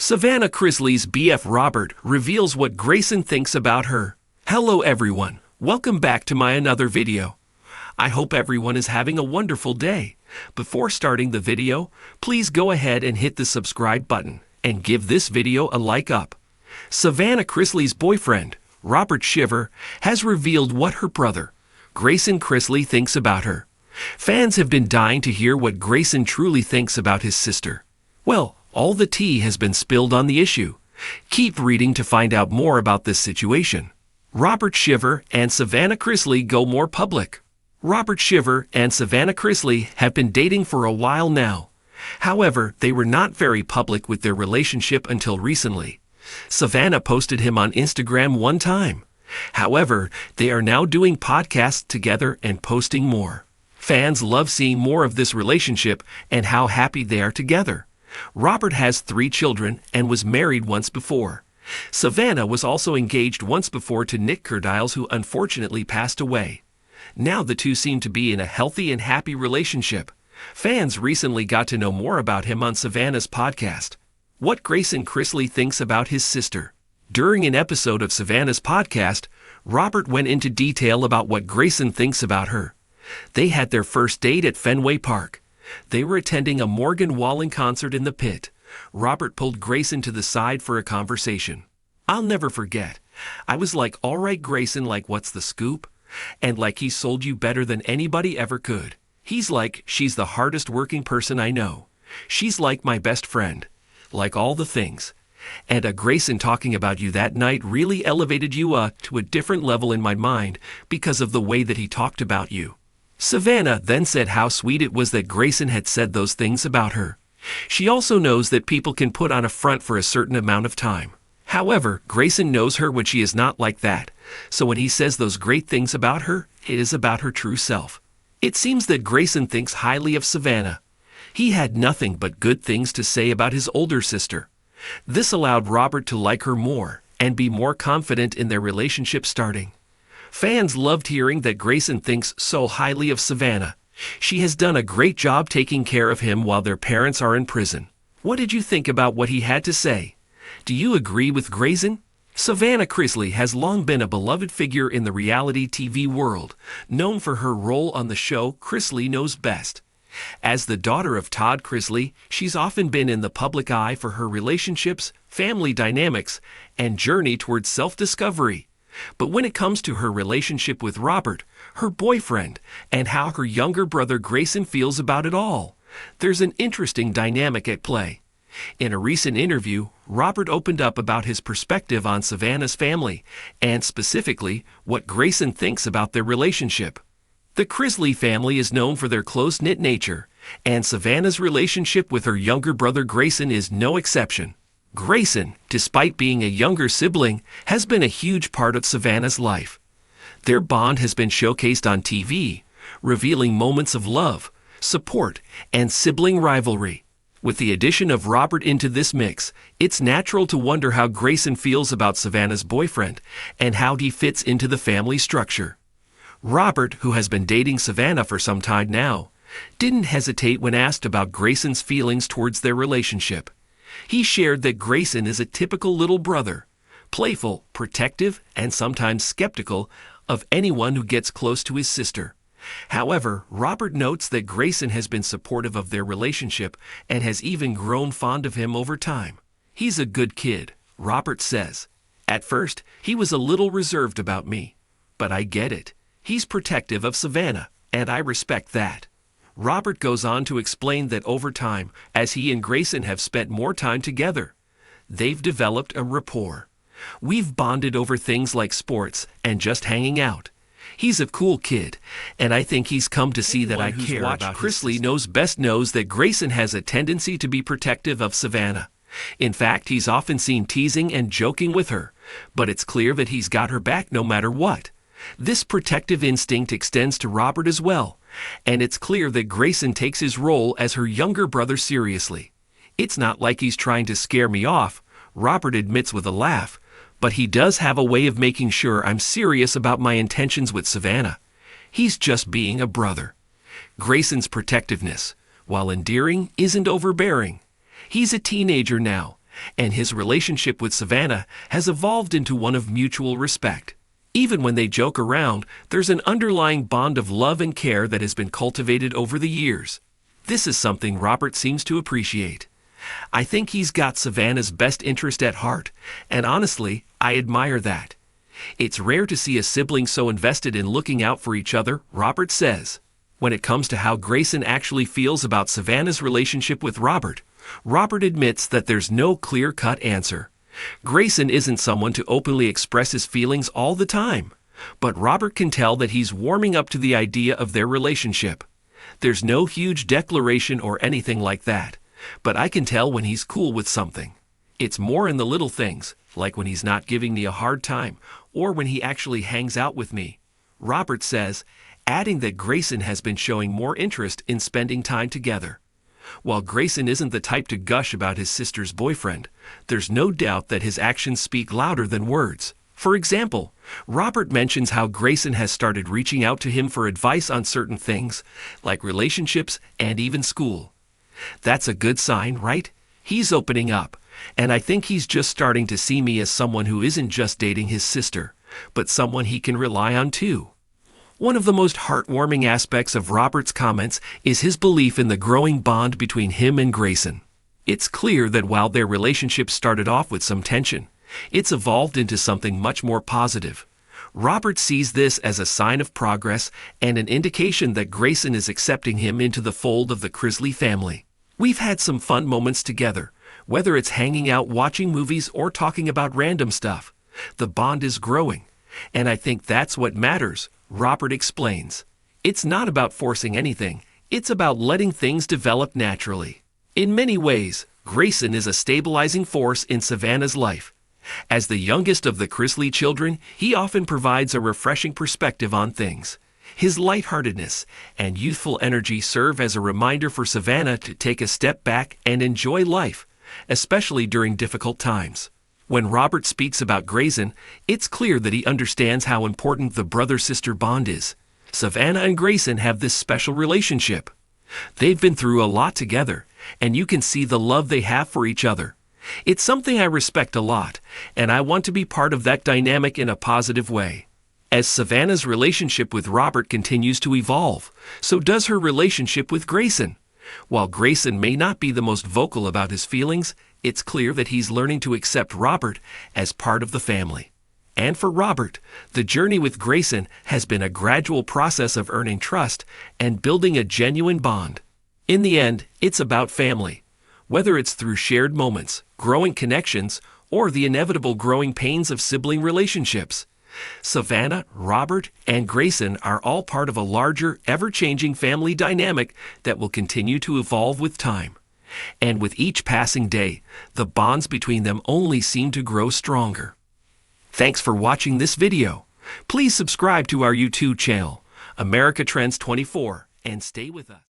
Savannah Chrisley's BF Robert reveals what Grayson thinks about her. Hello everyone, welcome back to my another video. I hope everyone is having a wonderful day. Before starting the video, please go ahead and hit the subscribe button and give this video a like up. Savannah Chrisley's boyfriend, Robert Shiver, has revealed what her brother, Grayson Chrisley, thinks about her. Fans have been dying to hear what Grayson truly thinks about his sister. Well, all the tea has been spilled on the issue. Keep reading to find out more about this situation. Robert Shiver and Savannah Chrisley go more public. Robert Shiver and Savannah Chrisley have been dating for a while now. However, they were not very public with their relationship until recently. Savannah posted him on Instagram one time. However, they are now doing podcasts together and posting more. Fans love seeing more of this relationship and how happy they are together. Robert has 3 children and was married once before. Savannah was also engaged once before to Nick Curdiles, who unfortunately passed away. Now the two seem to be in a healthy and happy relationship. Fans recently got to know more about him on Savannah's podcast. What Grayson Chrisley thinks about his sister. During an episode of Savannah's podcast, Robert went into detail about what Grayson thinks about her. They had their first date at Fenway Park. They were attending a Morgan Wallen concert in the pit. Robert pulled Grayson to the side for a conversation. "I'll never forget. I was like, all right, Grayson, like, what's the scoop? And like, he sold you better than anybody ever could. He's like, she's the hardest working person I know. She's like my best friend. Like all the things. And Grayson talking about you that night really elevated you to a different level in my mind because of the way that he talked about you." Savannah then said how sweet it was that Grayson had said those things about her. She also knows that people can put on a front for a certain amount of time. However, Grayson knows her when she is not like that, so when he says those great things about her, it is about her true self. It seems that Grayson thinks highly of Savannah. He had nothing but good things to say about his older sister. This allowed Robert to like her more and be more confident in their relationship starting. Fans loved hearing that Grayson thinks so highly of Savannah. She has done a great job taking care of him while their parents are in prison. What did you think about what he had to say? Do you agree with Grayson? Savannah Chrisley has long been a beloved figure in the reality TV world, known for her role on the show Chrisley Knows Best. As the daughter of Todd Chrisley, she's often been in the public eye for her relationships, family dynamics, and journey towards self-discovery. But when it comes to her relationship with Robert, her boyfriend, and how her younger brother Grayson feels about it all, there's an interesting dynamic at play. In a recent interview, Robert opened up about his perspective on Savannah's family, and specifically, what Grayson thinks about their relationship. The Chrisley family is known for their close-knit nature, and Savannah's relationship with her younger brother Grayson is no exception. Grayson, despite being a younger sibling, has been a huge part of Savannah's life. Their bond has been showcased on TV, revealing moments of love, support, and sibling rivalry. With the addition of Robert into this mix, it's natural to wonder how Grayson feels about Savannah's boyfriend and how he fits into the family structure. Robert, who has been dating Savannah for some time now, didn't hesitate when asked about Grayson's feelings towards their relationship. He shared that Grayson is a typical little brother, playful, protective, and sometimes skeptical of anyone who gets close to his sister. However, Robert notes that Grayson has been supportive of their relationship and has even grown fond of him over time. "He's a good kid," Robert says. "At first, he was a little reserved about me. But I get it. He's protective of Savannah, and I respect that." Robert goes on to explain that over time, as he and Grayson have spent more time together, they've developed a rapport. "We've bonded over things like sports and just hanging out. He's a cool kid, and I think he's come to see that I care about his sister." Chrisley Knows Best knows that Grayson has a tendency to be protective of Savannah. In fact, he's often seen teasing and joking with her, but it's clear that he's got her back no matter what. This protective instinct extends to Robert as well, and it's clear that Grayson takes his role as her younger brother seriously. "It's not like he's trying to scare me off," Robert admits with a laugh, "but he does have a way of making sure I'm serious about my intentions with Savannah. He's just being a brother." Grayson's protectiveness, while endearing, isn't overbearing. He's a teenager now, and his relationship with Savannah has evolved into one of mutual respect. Even when they joke around, there's an underlying bond of love and care that has been cultivated over the years. This is something Robert seems to appreciate. I think he's got Savannah's best interest at heart, and honestly, I admire that. It's rare to see a sibling so invested in looking out for each other, Robert says. When it comes to how Grayson actually feels about Savannah's relationship with Robert, Robert admits that there's no clear-cut answer. Grayson isn't someone to openly express his feelings all the time, but Robert can tell that he's warming up to the idea of their relationship. There's no huge declaration or anything like that, but I can tell when he's cool with something. It's more in the little things, like when he's not giving me a hard time, or when he actually hangs out with me. Robert says, adding that Grayson has been showing more interest in spending time together. While Grayson isn't the type to gush about his sister's boyfriend, there's no doubt that his actions speak louder than words. For example, Robert mentions how Grayson has started reaching out to him for advice on certain things, like relationships and even school. That's a good sign, right? He's opening up, and I think he's just starting to see me as someone who isn't just dating his sister, but someone he can rely on too. One of the most heartwarming aspects of Robert's comments is his belief in the growing bond between him and Grayson. It's clear that while their relationship started off with some tension, it's evolved into something much more positive. Robert sees this as a sign of progress and an indication that Grayson is accepting him into the fold of the Chrisley family. We've had some fun moments together, whether it's hanging out watching movies or talking about random stuff. The bond is growing, and I think that's what matters, Robert explains. It's not about forcing anything, it's about letting things develop naturally. In many ways, Grayson is a stabilizing force in Savannah's life. As the youngest of the Chrisley children, he often provides a refreshing perspective on things. His lightheartedness and youthful energy serve as a reminder for Savannah to take a step back and enjoy life, especially during difficult times. When Robert speaks about Grayson, it's clear that he understands how important the brother-sister bond is. Savannah and Grayson have this special relationship. They've been through a lot together, and you can see the love they have for each other. It's something I respect a lot, and I want to be part of that dynamic in a positive way. As Savannah's relationship with Robert continues to evolve, so does her relationship with Grayson. While Grayson may not be the most vocal about his feelings, it's clear that he's learning to accept Robert as part of the family. And for Robert, the journey with Grayson has been a gradual process of earning trust and building a genuine bond. In the end, it's about family. Whether it's through shared moments, growing connections, or the inevitable growing pains of sibling relationships. Savannah, Robert, and Grayson are all part of a larger, ever-changing family dynamic that will continue to evolve with time. And with each passing day, the bonds between them only seem to grow stronger. Thanks for watching this video. Please subscribe to our YouTube channel, America Trends 24, and stay with us.